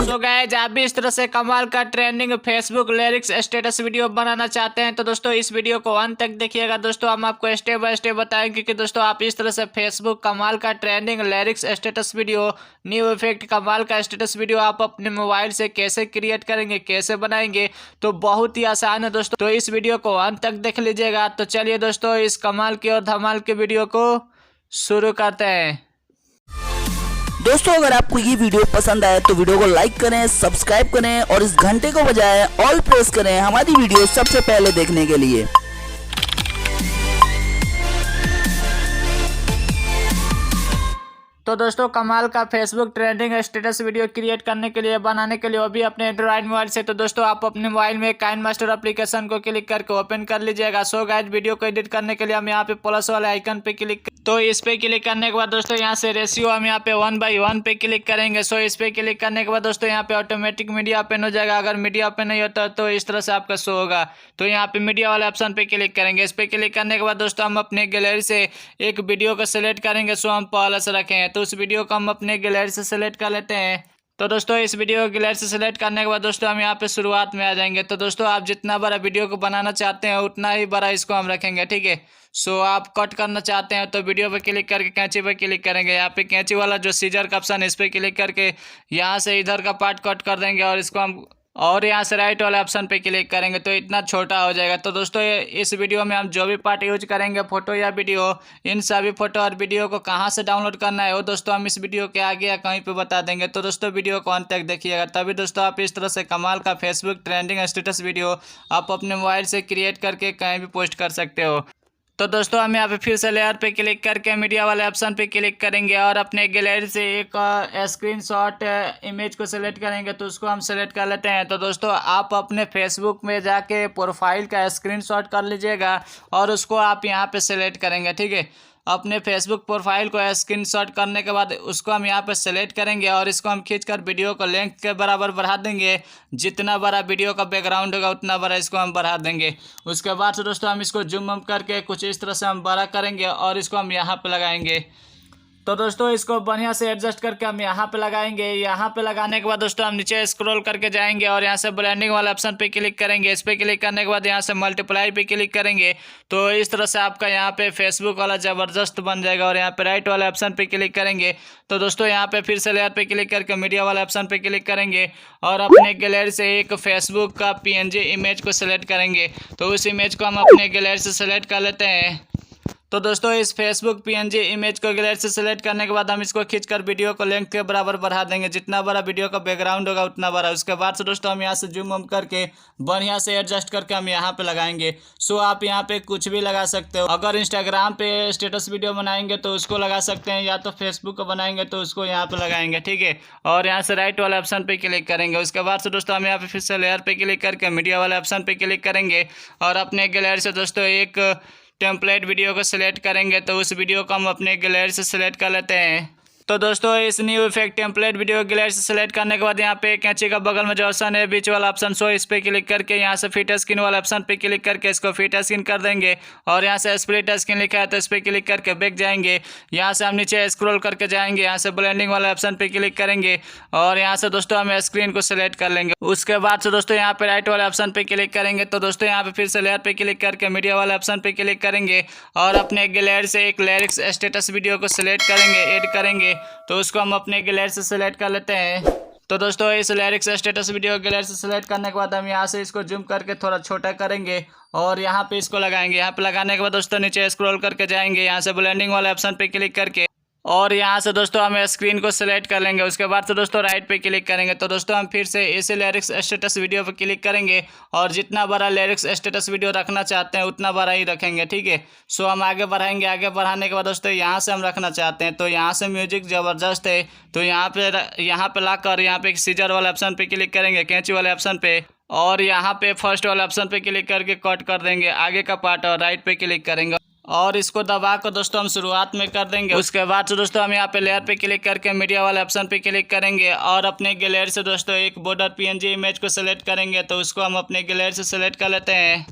तो गाइस आप भी इस तरह से कमाल का trending Facebook lyrics status video बनाना चाहते हैं तो दोस्तों इस वीडियो को अंत तक देखिएगा। दोस्तों हम आपको स्टेप बाय स्टेप बताएंगे कि दोस्तों आप इस तरह से फेसबुक कमाल का trending lyrics status video, new effect कमाल का स्टेटस वीडियो आप अपने मोबाइल से कैसे क्रिएट करेंगे, कैसे बनाएंगे, तो बहुत ही आसान है दोस्तों। तो इस वीडियो को अंत तक देख लीजिएगा। तो चलिए दोस्तों इस कमाल की और धमाल की वीडियो को शुरू करते हैं। दोस्तों अगर आपको ये वीडियो पसंद आए तो वीडियो को लाइक करें, सब्सक्राइब करें और इस घंटे को बजाय ऑल प्रेस करें हमारी वीडियो सबसे पहले देखने के लिए। तो दोस्तों कमाल का Facebook trending status video create करने के लिए, बनाने के लिए, वो भी अपने एंड्रॉइड मोबाइल से, तो दोस्तों आप अपने मोबाइल में काइनमास्टर एप्लीकेशन को क्लिक करके ओपन कर लीजिएगा। सो गाइस वीडियो को एडिट करने के लिए हम यहाँ पे प्लस वाले आइकन पे क्लिक, तो इस पे क्लिक करने के बाद दोस्तों यहाँ से रेशियो हम यहाँ पे 1:1 पे क्लिक करेंगे। सो इस पे क्लिक करने के बाद दोस्तों यहाँ पे ऑटोमेटिक मीडिया ओपन हो जाएगा। अगर मीडिया ओपन नहीं होता तो इस तरह से आपका शो होगा। तो यहाँ पे मीडिया वाले ऑप्शन पे क्लिक करेंगे। इस पे क्लिक करने के बाद दोस्तों हम अपने गैलरी से एक वीडियो को सिलेक्ट करेंगे। सो हम पहले से रखे हैं तो उस वीडियो को हम अपने गैलरी से सिलेक्ट कर लेते हैं। तो दोस्तों इस वीडियो को गैलरी से सिलेक्ट करने के बाद दोस्तों हम यहाँ पे शुरुआत में आ जाएंगे। तो दोस्तों आप जितना बड़ा वीडियो को बनाना चाहते हैं उतना ही बड़ा इसको हम रखेंगे, ठीक है। सो आप कट करना चाहते हैं तो वीडियो पे क्लिक करके कैंची पे क्लिक करेंगे। यहाँ पे कैंची वाला जो सीजर का ऑप्शन है इस पे क्लिक करके यहाँ से इधर का पार्ट कट कर देंगे और इसको हम, और यहाँ से राइट वाले ऑप्शन पे क्लिक करेंगे तो इतना छोटा हो जाएगा। तो दोस्तों इस वीडियो में हम जो भी पार्ट यूज करेंगे, फोटो या वीडियो, इन सभी फोटो और वीडियो को कहाँ से डाउनलोड करना है वो दोस्तों हम इस वीडियो के आगे या कहीं पे बता देंगे। तो दोस्तों वीडियो को अंत तक देखिएगा, तभी दोस्तों आप इस तरह से कमाल का फेसबुक ट्रेंडिंग स्टेटस वीडियो आप अपने मोबाइल से क्रिएट करके कहीं भी पोस्ट कर सकते हो। तो दोस्तों हम यहाँ पे फिर से लेयर पे क्लिक करके मीडिया वाले ऑप्शन पे क्लिक करेंगे और अपने गैलरी से एक स्क्रीनशॉट इमेज को सिलेक्ट करेंगे। तो उसको हम सिलेक्ट कर लेते हैं। तो दोस्तों आप अपने फेसबुक में जाके प्रोफाइल का स्क्रीनशॉट कर लीजिएगा और उसको आप यहाँ पे सिलेक्ट करेंगे, ठीक है। अपने फेसबुक प्रोफाइल को स्क्रीनशॉट करने के बाद उसको हम यहाँ पे सेलेक्ट करेंगे और इसको हम खींचकर वीडियो को लेंथ के बराबर बढ़ा देंगे। जितना बड़ा वीडियो का बैकग्राउंड होगा उतना बड़ा इसको हम बढ़ा देंगे। उसके बाद से दोस्तों हम इसको जूम अप करके कुछ इस तरह से हम बड़ा करेंगे और इसको हम यहाँ पे लगाएंगे। तो दोस्तों इसको बढ़िया से एडजस्ट करके हम यहाँ पे लगाएंगे। यहाँ पे लगाने के बाद दोस्तों हम नीचे स्क्रॉल करके जाएंगे और यहाँ से ब्लेंडिंग वाले ऑप्शन पे क्लिक करेंगे। इस पे क्लिक करने के बाद यहाँ से मल्टीप्लाई पे क्लिक करेंगे। तो इस तरह से आपका यहाँ पे फेसबुक वाला ज़बरदस्त बन जाएगा। और यहाँ पे राइट वाले ऑप्शन पे क्लिक करेंगे। तो दोस्तों यहाँ पे फिर से लेयर पे क्लिक करके मीडिया वाले ऑप्शन पे क्लिक करेंगे और अपने गैलरी से एक फेसबुक का PNG इमेज को सिलेक्ट करेंगे। तो उस इमेज को हम अपने गैलरी से सिलेक्ट कर लेते हैं। तो दोस्तों इस फेसबुक PNG इमेज को गैलरी से सिलेक्ट करने के बाद हम इसको खींचकर वीडियो को लेंथ के बराबर बढ़ा देंगे। जितना बड़ा वीडियो का बैकग्राउंड होगा उतना बड़ा। उसके बाद से दोस्तों हम यहाँ से जूम अप करके बढ़िया से एडजस्ट करके हम यहाँ पे लगाएंगे। सो आप यहाँ पे कुछ भी लगा सकते हो। अगर इंस्टाग्राम पे स्टेटस वीडियो बनाएंगे तो उसको लगा सकते हैं, या तो फेसबुक को बनाएंगे तो उसको यहाँ पे लगाएंगे, ठीक है। और यहाँ से राइट वाले ऑप्शन पे क्लिक करेंगे। उसके बाद से दोस्तों हम यहाँ पे फिर से लेयर पे क्लिक करके मीडिया वाले ऑप्शन पे क्लिक करेंगे और अपने गैलरी से दोस्तों एक टेम्पलेट वीडियो को सिलेक्ट करेंगे। तो उस वीडियो को हम अपने गैलरी से सिलेक्ट कर लेते हैं। तो दोस्तों इस new effect template video gallery से सिलेक्ट करने के बाद यहाँ पे कैंची का बगल में जो ऑप्शन है बीच वाला ऑप्शन सो इस पे क्लिक करके यहाँ से फिट स्क्रीन वाला ऑप्शन पे क्लिक करके इसको फिट स्क्रीन कर देंगे। और यहाँ से स्प्लिट स्क्रीन लिखा है तो इस पे क्लिक करके बैक जाएंगे। यहाँ से हम नीचे स्क्रॉल करके जाएंगे। यहाँ से ब्लेंडिंग वाले ऑप्शन पे क्लिक करेंगे और यहाँ से दोस्तों हम स्क्रीन को सिलेक्ट कर लेंगे। उसके बाद से दोस्तों यहाँ पे राइट वाले ऑप्शन पे क्लिक करेंगे। तो दोस्तों यहाँ पे फिर से लेयर पे क्लिक करके मीडिया वाले ऑप्शन पे क्लिक करेंगे और अपने गैलरी से एक लिरिक्स स्टेटस वीडियो को सिलेक्ट करेंगे, ऐड करेंगे। तो उसको हम अपने गैलरी से सिलेक्ट कर लेते हैं। तो दोस्तों इस लिरिक्स स्टेटस वीडियो गैलरी से सिलेक्ट करने के बाद हम यहाँ से इसको जूम करके थोड़ा छोटा करेंगे और यहाँ पे इसको लगाएंगे। यहाँ पे लगाने के बाद दोस्तों नीचे स्क्रॉल करके जाएंगे। यहाँ से ब्लेंडिंग वाले ऑप्शन पे क्लिक करके और यहाँ से दोस्तों हम स्क्रीन को सिलेक्ट कर लेंगे। उसके बाद से दोस्तों राइट पे क्लिक करेंगे। तो दोस्तों हम फिर से इसी लिरिक्स स्टेटस वीडियो पे क्लिक करेंगे और जितना बड़ा लिरिक्स स्टेटस वीडियो रखना चाहते हैं उतना बड़ा ही रखेंगे, ठीक है। सो हम आगे बढ़ाएंगे। आगे बढ़ाने के बाद दोस्तों यहाँ से हम रखना चाहते हैं तो यहाँ से म्यूजिक ज़बरदस्त है तो यहाँ पे लाकर यहाँ पे सीजर वाले ऑप्शन पे क्लिक करेंगे, कैंची वाले ऑप्शन पे, और यहाँ पे फर्स्ट वाले ऑप्शन पे क्लिक करके कट कर देंगे आगे का पार्ट और राइट पे क्लिक करेंगे और इसको दबा कर दोस्तों हम शुरुआत में कर देंगे। उसके बाद से दोस्तों हम यहाँ पे लेयर पे क्लिक करके मीडिया वाले ऑप्शन पे क्लिक करेंगे और अपने गैलरी से दोस्तों एक बॉर्डर PNG इमेज को सिलेक्ट करेंगे। तो उसको हम अपने गैलरी से सिलेक्ट कर लेते हैं।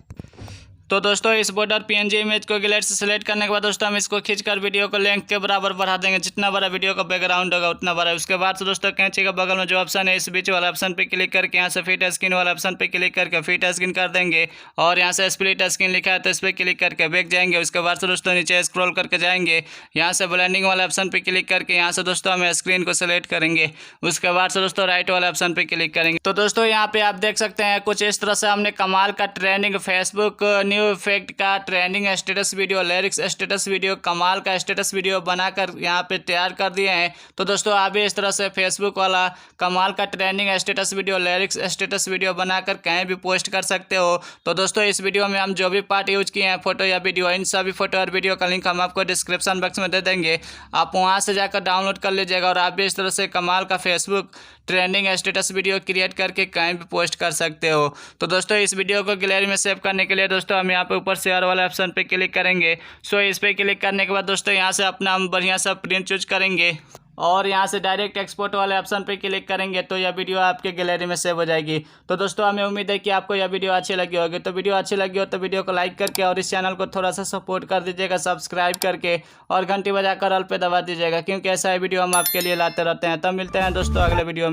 तो दोस्तों इस बॉर्डर PNG इमेज को गैलरी से सिलेक्ट करने के बाद दोस्तों हम इसको खींचकर वीडियो को लेंथ के बराबर बढ़ा देंगे, जितना बड़ा वीडियो का बैकग्राउंड होगा उतना बड़ा। उसके बाद से दोस्तों कैंची के बगल में जो ऑप्शन है इस बीच वाला ऑप्शन पे क्लिक करके यहाँ से फिट स्क्रीन वाला ऑप्शन पे क्लिक करके फिट स्क्रीन कर देंगे और यहाँ से स्प्लिट स्क्रीन लिखा है तो इस पर क्लिक करके बैक जाएंगे। उसके बाद से दोस्तों नीचे स्क्रॉल करके जाएंगे, यहाँ से ब्लेंडिंग वाला ऑप्शन पे क्लिक करके यहाँ से दोस्तों हम स्क्रीन को सिलेक्ट करेंगे। उसके बाद से दोस्तों राइट वाले ऑप्शन पे क्लिक करेंगे। तो दोस्तों यहाँ पे आप देख सकते हैं कुछ इस तरह से हमने कमाल का ट्रेंडिंग फेसबुक न्यू इफेक्ट का trending status video, lyrics status video, कमाल का स्टेटस वीडियो बनाकर यहाँ पे तैयार कर दिए हैं। तो दोस्तों आप भी इस तरह से फेसबुक वाला कमाल का trending status video, lyrics status video बनाकर कहीं भी पोस्ट कर सकते हो। तो दोस्तों इस वीडियो में हम जो भी पार्ट यूज किए हैं फोटो या वीडियो, इन सभी फोटो और वीडियो का लिंक हम आपको डिस्क्रिप्शन बॉक्स में दे देंगे, आप वहाँ से जाकर डाउनलोड कर लीजिएगा और आप भी इस तरह से कमाल का Facebook trending status video create करके कहीं भी पोस्ट कर सकते हो। तो दोस्तों इस वीडियो को गैलरी में सेव करने के लिए दोस्तों हम यहाँ पे ऊपर शेयर वाले ऑप्शन पे क्लिक करेंगे। सो इस पे क्लिक करने के बाद दोस्तों यहाँ से अपना हम बढ़िया सा प्रिंट चूज करेंगे और यहाँ से डायरेक्ट एक्सपोर्ट वाले ऑप्शन पे क्लिक करेंगे तो यह वीडियो आपके गैलरी में सेव हो जाएगी। तो दोस्तों हमें उम्मीद है कि आपको यह वीडियो अच्छी लगी होगी। तो वीडियो अच्छी लगी हो तो वीडियो को लाइक करके और इस चैनल को थोड़ा सा सपोर्ट कर दीजिएगा सब्सक्राइब करके और घंटी बजाकर ऑल पे दबा दीजिएगा, क्योंकि ऐसा ही वीडियो हम आपके लिए लाते रहते हैं। तब मिलते हैं दोस्तों अगले वीडियो में।